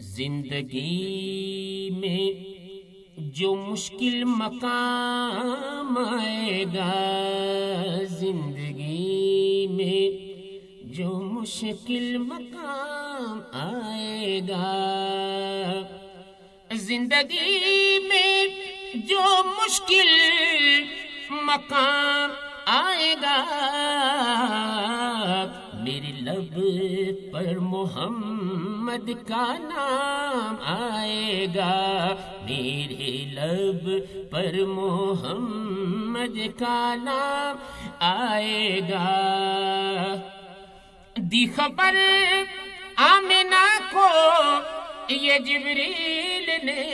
زندگی میں جو مشکل مقام آئے گا، زندگی میں جو مشکل مقام آئے گا، زندگی میں جو مشکل مقام آئے گا، میرے لب پر محمد کا نام آئے گا، میرے لب پر محمد کا نام آئے گا۔ دی خبر آمنہ کو یہ جبریل نے،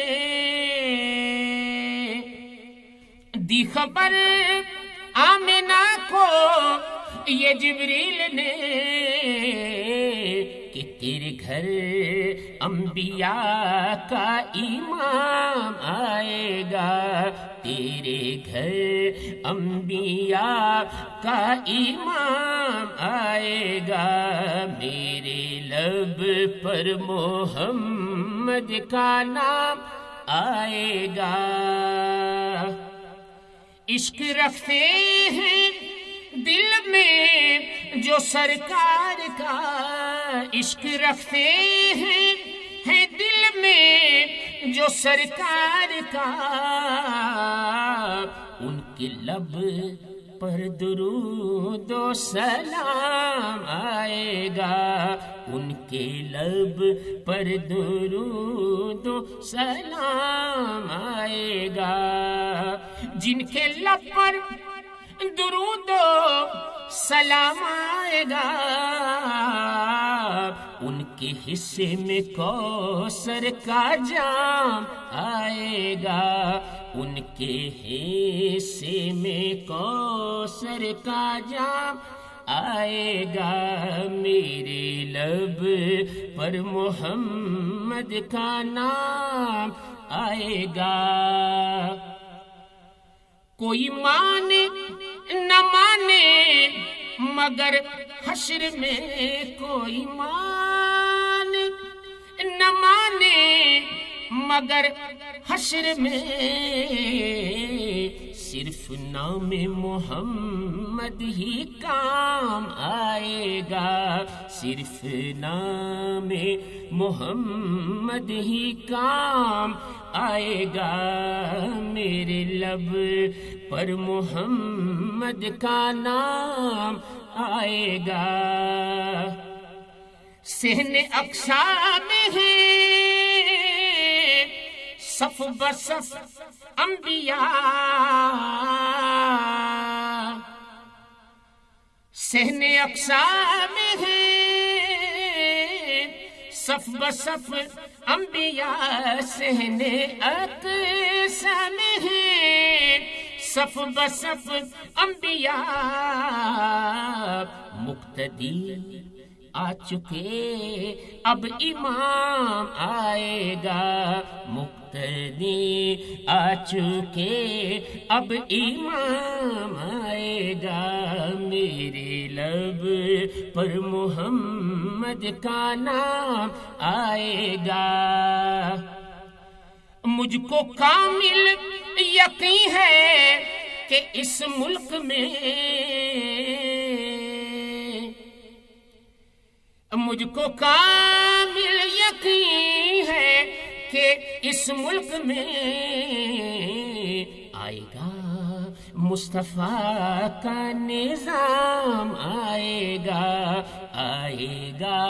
دی خبر آمنہ کو یہ جبریل نے کہ تیرے گھر انبیاء کا امام آئے گا، تیرے گھر انبیاء کا امام آئے گا، میرے لب پر محمد کا نام آئے گا۔ عشق رکھتے ہیں دل میں جو سرکار کا، عشق رکھتے ہیں دل میں جو سرکار کا، ان کے لب پر درود و سلام آئے گا، ان کے لب پر درود و سلام آئے گا۔ جن کے لب پر درود و سلام آئے گا، ان کے حصے میں کوثر کا جام آئے گا، ان کے حصے میں کوثر کا جام آئے گا، میرے لب پر محمد کا نام آئے گا۔ کوئی مانے نہ مانے مگر حشر میں، کوئی مانے نہ مانے مگر حشر میں، صرف نام محمد ہی کام آئے گا، صرف نام محمد ہی کام آئے گا، میرے لب پر محمد کا نام آئے گا۔ صحن اقصا میں ہے صف بصف انبیاء، صحن اقصا میں ہے صف بصف انبیاء، صحن اقصا میں ہے صف بصف انبیاء، مقتدی آ چکے اب امام آئے گا، مقتدی آ چکے اب امام آئے گا، میرے لب پر محمد کا نام آئے گا۔ مجھ کو کامل یقین ہے کہ اس ملک میں، مجھ کو کامل یقین ہے کہ اس ملک میں آئے گا مصطفیٰ کا نظام آئے گا، آئے گا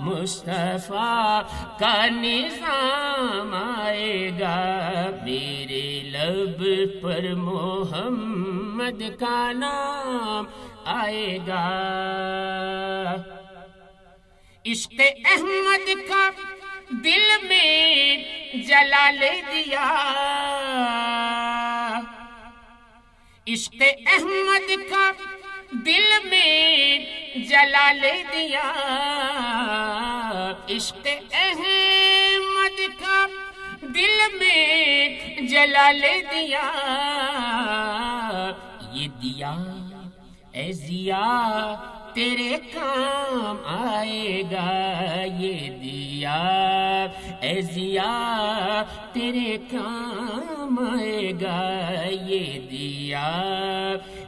مصطفیٰ کا نظام آئے گا، میرے لب پر محمد کا نام آئے گا۔ عشق احمد کا دل میں جلال دیا، عشق احمد کا دل میں جلال دیا، عشق احمد کا دل میں جلال دیا، یہ دیا اے ضیا تیرے کام آئے گا، یہ دیا اے ضیا تیرے کام آئے گا یہ دیا،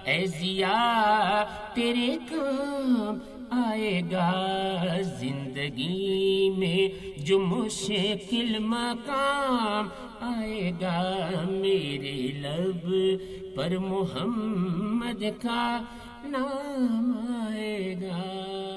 اے ضیا تیرے کام آئے گا زندگی میں جو مشکل مقام آئے گا، میرے لب پر محمد کا نام آئے گا۔